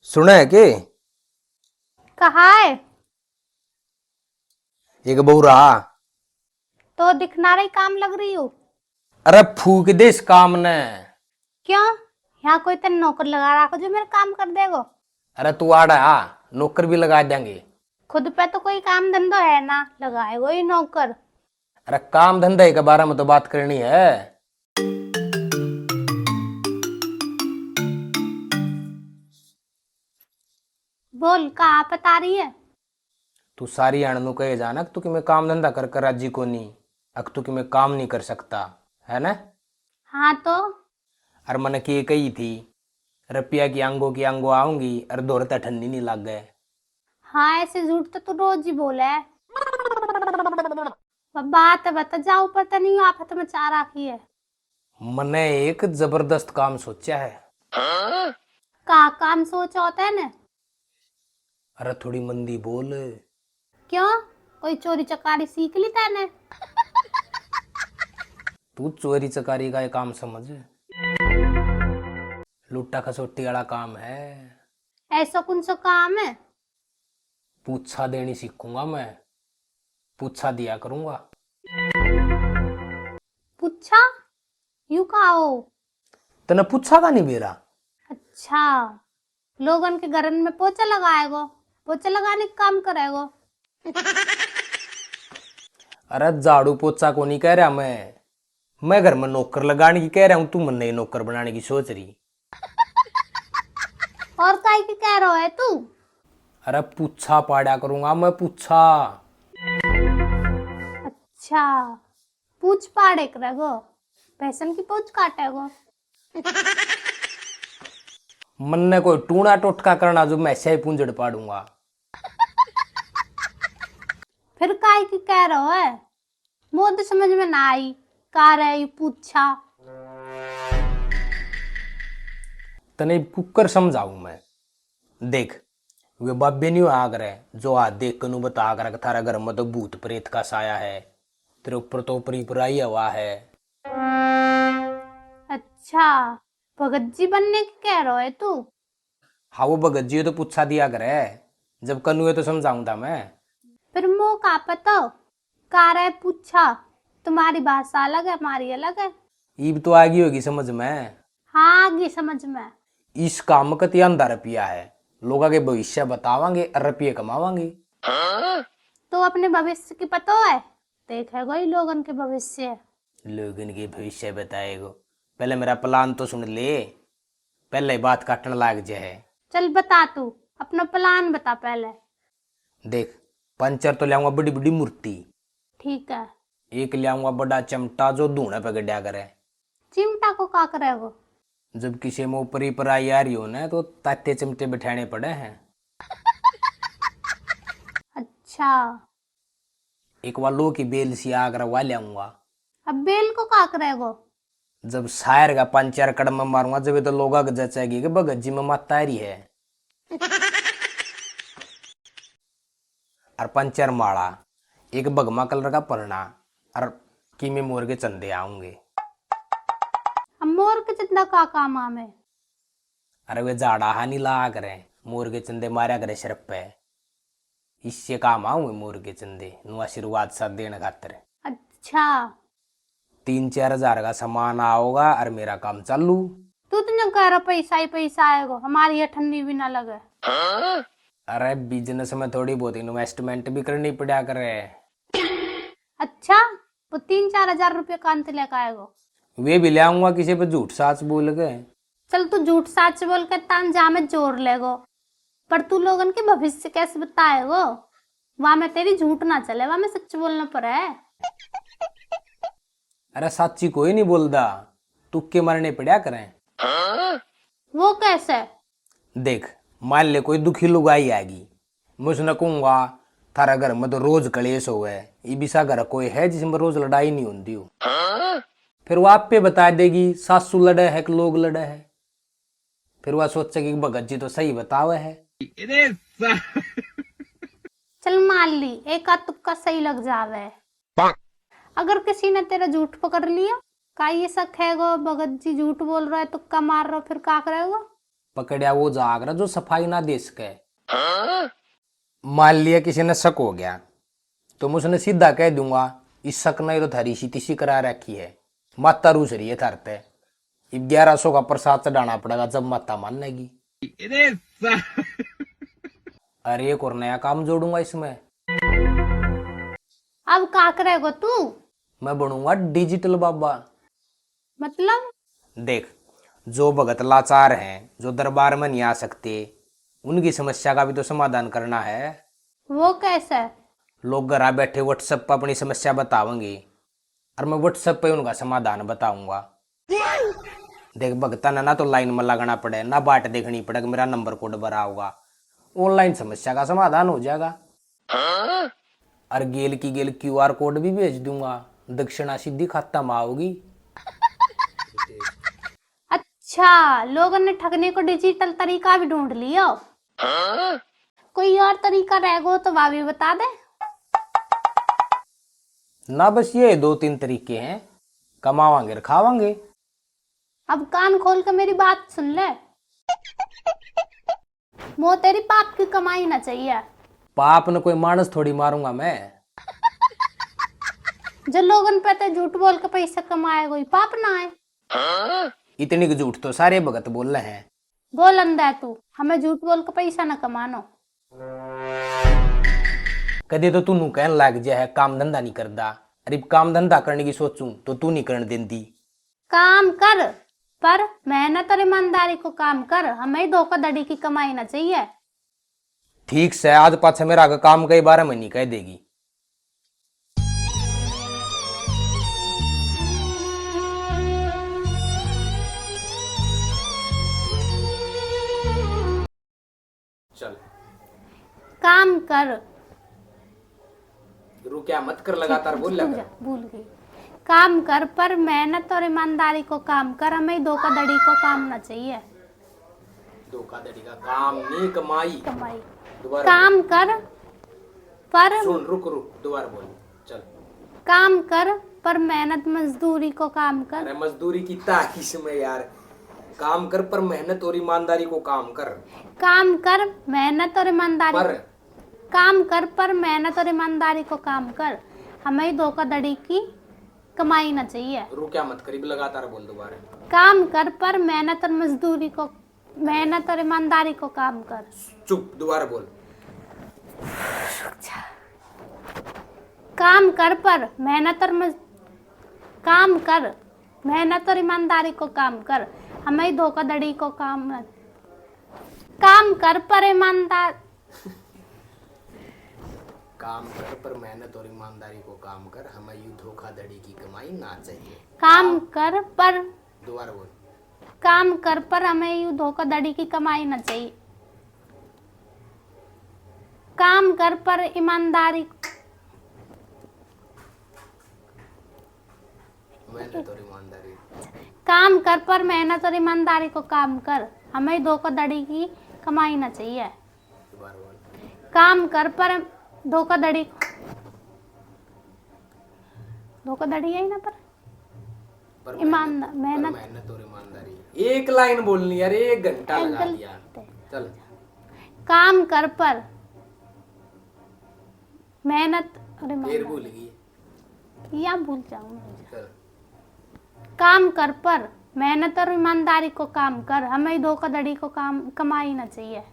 सुना है कि कहाँ है? एक बहू रहा। तो दिखना रही काम लग रही हो। अरे फूक दे इस काम ने। क्यों? यहाँ कोई तेरे नौकर लगा रखो जो मेरा काम कर देगो। अरे तू आड़ा आ, नौकर भी लगा देंगे। खुद पे तो कोई काम धंधा है ना, लगाएगो ही नौकर। अरे काम धंधे के बारे में तो बात करनी है। बोल, कहाँ बता रही है? तू सारी अणनु कहे जाना तू कि मैं काम धंधा कर कर राजी को नहीं, अक तू कि मैं काम नहीं कर सकता है ना। हाँ तो और मन की कही थी रुपया की आंगो आऊंगी और दोहरता ठंडी नहीं लग गए। हाँ, ऐसे झूठ तो तू रोज ही बोले है। बात है बता, जाओ पता नहीं आफत मचा रखी है। मने एक जबरदस्त काम सोचा है। का काम सोचा होता है ना? अरे थोड़ी मंदी बोल। क्यों? कोई चोरी चकारी सीख ली तैने? तू चोरी चकारी का ये काम समझ, लुट्टा खसोटी वाला काम है। ऐसा कौन सा काम है? पूछा देनी सीखूंगा मैं, पूछा दिया करूंगा। पूछा? यू का हो? तने पूछा का नहीं मेरा? अच्छा, लोगन के घर में पोछा लगाएगो, पोछा लगाने का काम करेगो। अरे झाड़ू पोछा को नहीं कह रहा मैं घर में नौकर लगाने की कह रहा हूँ। तू मन नहीं नौकर बनाने की सोच रही। और काय की कह रहा है तू? अरे पूछा पाड़ा करूंगा मैं, पूछा। अच्छा, पूछ पाड़े करेगो, पैसन की पूछ काटेगो। मन ने कोई टूना टोटका करना जो मैं ऐसे ही पूंजड़ पाड़ूंगा। फिर काय की कह रहा है? मोद समझ में ना आई, का रहे पूछा। तने कुकर समझाऊं मैं। देख वे बाबे नहीं आग रहे जो हाथ देख कनु बता आग रहा थारा घर में तो भूत प्रेत का साया है, तेरे ऊपर तो ऊपरी पुराई हवा है। अच्छा, भगत जी बनने की कह रहा है तू? हाँ वो भगत जी तो पूछा दिया करे, जब कनु है तो समझाऊंगा मैं। फिर मो का पता का रहे पूछा? तुम्हारी भाषा अलग है, हमारी अलग है। ईब तो आ गई होगी समझ में। हाँ, आगे समझ में। इस काम का अंधा रुपया है, लोगों के भविष्य बतावांगे और रुपये कमावांगे। तो अपने भविष्य की पता है? देखेगो ही लोगन के भविष्य। लोगन के भविष्य बताएगो, पहले मेरा प्लान तो सुन ले, पहले बात काटने लाग जाए। चल बता, तू अपना प्लान बता पहले। देख पंचर तो लाऊंगा बड़ी बड़ी मूर्ति, ठीक है। एक लाऊंगा बड़ा चिमटा जो धूने पे गड्ढा करे। चिमटा को का करेगो? जब किसी में ऊपरी पर आई आ रही हो ना तो ताते चिमटे बिठाने पड़े हैं। अच्छा, एक वालो की बेल सी आग रवा लाऊंगा। अब बेल को का करेगो? जब शायर का पंचर कड़म में मारूंगा जब तो लोग जचेगी कि भगत जी में मत तारी है। और पंचर माड़ा एक बगमा कलर का पलना और कीमे मोर के चंदे आऊंगे। अब मोर के चंदा का काम आमे? अरे वे जाड़ा हानि ला करे, मोर के चंदे मारा करे सिर पे, इससे काम आऊंगे मोर के चंदे नु आशीर्वाद साथ देने खातिर। अच्छा, 3-4 हजार का सामान आओगा और मेरा काम चालू। तू तो कह रहा पैसा ही पैसा आएगा, हमारी ये ठंडी भी ना लगे। अरे बिजनेस में थोड़ी बहुत इन्वेस्टमेंट भी करनी पड़ा करे। अच्छा, वो 3-4 हजार रुपये का अंत लेकर आएगा? वे भी ले आऊंगा किसी पे झूठ साच बोल के। चल तू झूठ सच बोल के तान जा में जोर लेगो, पर तू लोगन के भविष्य कैसे बताएगो? वहां में तेरी झूठ ना चले, वहां में सच बोलना पड़े। अरे साची कोई नहीं बोलता, तुक्के मारने पड़ा करें। वो कैसे? देख मान ले कोई दुखी लुगाई आएगी, मैं उसने कहूंगा थारा घर में तो रोज कलेश हो गए, ये बिसा घर कोई है जिसमें रोज लड़ाई नहीं होती हो। फिर वो आप पे बता देगी सासू लड़े है कि लोग लड़े है। फिर वह सोचेगी कि भगत जी तो सही बतावे है। चल मान ली एक आध तुक्का सही लग जावे। अगर किसी ने तेरा झूठ पकड़ लिया, का ये शक है गो भगत जी झूठ बोल रहा है, तुक्का मार रहा, फिर का करेगा? पकड़िया वो जागरा जो सफाई ना दे सके। मान लिया किसी ने शक हो गया तो मैं उसने सीधा कह दूंगा इस शक ने तो थारी सी तीसी करा रखी है, माता रूस रही है थारते, 1100 का प्रसाद चढ़ाना पड़ेगा जब माता मानेगी। अरे एक और नया काम जोड़ूंगा इसमें। अब का करेगा तू? मैं बनूंगा डिजिटल बाबा। मतलब? देख, जो भगत लाचार हैं, जो दरबार में नहीं आ सकते, उनकी समस्या का भी तो समाधान करना है। वो कैसे? लोग घर बैठे व्हाट्सएप पर अपनी समस्या बतावेंगे और मैं व्हाट्सएप पे उनका समाधान बताऊंगा। देख भगता ने ना तो लाइन में लगना पड़े, ना बाट देखनी पड़े कि मेरा नंबर कोड भरा होगा, ऑनलाइन समस्या का समाधान हो जाएगा। और गेल की गेल QR कोड भी भेज दूंगा, दक्षिणा सीधी खाता में आओगी। अच्छा, लोगों ने ठगने को डिजिटल तरीका भी ढूंढ लिया। कोई और तरीका रहेगा तो वह भी बता दे। ना बस ये 2-3 तरीके हैं, कमावांगे और खावांगे। अब कान खोल के मेरी बात सुन ले। मो तेरी पाप की कमाई ना चाहिए। पाप न कोई मानस थोड़ी मारूंगा मैं। जो लोगन पे ते झूठ बोल के पैसा कमाए कोई पाप ना आए। इतनी की झूठ तो सारे भगत बोल रहे हैं। बोल अंधा तू, हमें झूठ बोल के पैसा ना कमानो। कदे तो तू कहने लग जा है काम धंधा नहीं करता। अरे काम धंधा करने की सोचूं तो तू नहीं करने देती। काम कर पर मेहनत और ईमानदारी को काम कर, हमें धोखाधड़ी की कमाई ना चाहिए। ठीक से आज पाछे मेरा का काम कई बारे में नहीं कह देगी। चल काम कर। रुकिया मत कर, लगातार बोल लगा। भूल गई। काम कर पर मेहनत और ईमानदारी को काम कर, हमें धोखाधड़ी को काम ना चाहिए। धोखाधड़ी का काम नहीं, कमाई कमाई। दोबारा काम कर पर सुन, रुक दोबारा बोल। चल काम कर पर मेहनत मजदूरी को काम कर। अरे मजदूरी की ताकीश में यार, काम कर पर मेहनत और ईमानदारी को काम कर। काम कर मेहनत और ईमानदारी पर काम कर पर मेहनत और ईमानदारी को काम कर, हमें धोखाधड़ी की कमाई ना चाहिए। रुकिया मत करीब, लगातार बोल दोबारा। काम कर पर मेहनत और ईमानदारी को काम कर। चुप, दोबारा बोल। काम कर पर काम कर मेहनत और ईमानदारी को काम कर, हमें धोखाधड़ी को काम कर पर ईमानदार काम कर पर मेहनत और ईमानदारी को काम कर, हमें यू धोखाधड़ी की कमाई ना चाहिए। काम कर पर दोबारा बोल। काम कर पर हमें यू धोखाधड़ी की कमाई ना चाहिए। काम कर पर ईमानदारी मेहनत और ईमानदारी। काम कर पर मेहनत और ईमानदारी को काम कर, हमें धोखाधड़ी की कमाई ना चाहिए। दोबारा बोल। काम कर पर धोखाधड़ी है ना पर मेहनत और ईमानदारी। एक लाइन बोलनी यार, 1 घंटा लगा दिया। चल काम कर पर मेहनत और फिर ईमानदारी, भूल गई या भूल जाऊंगा। चल काम कर पर मेहनत और ईमानदारी को काम कर, हमें धोखाधड़ी को कमाई ना चाहिए।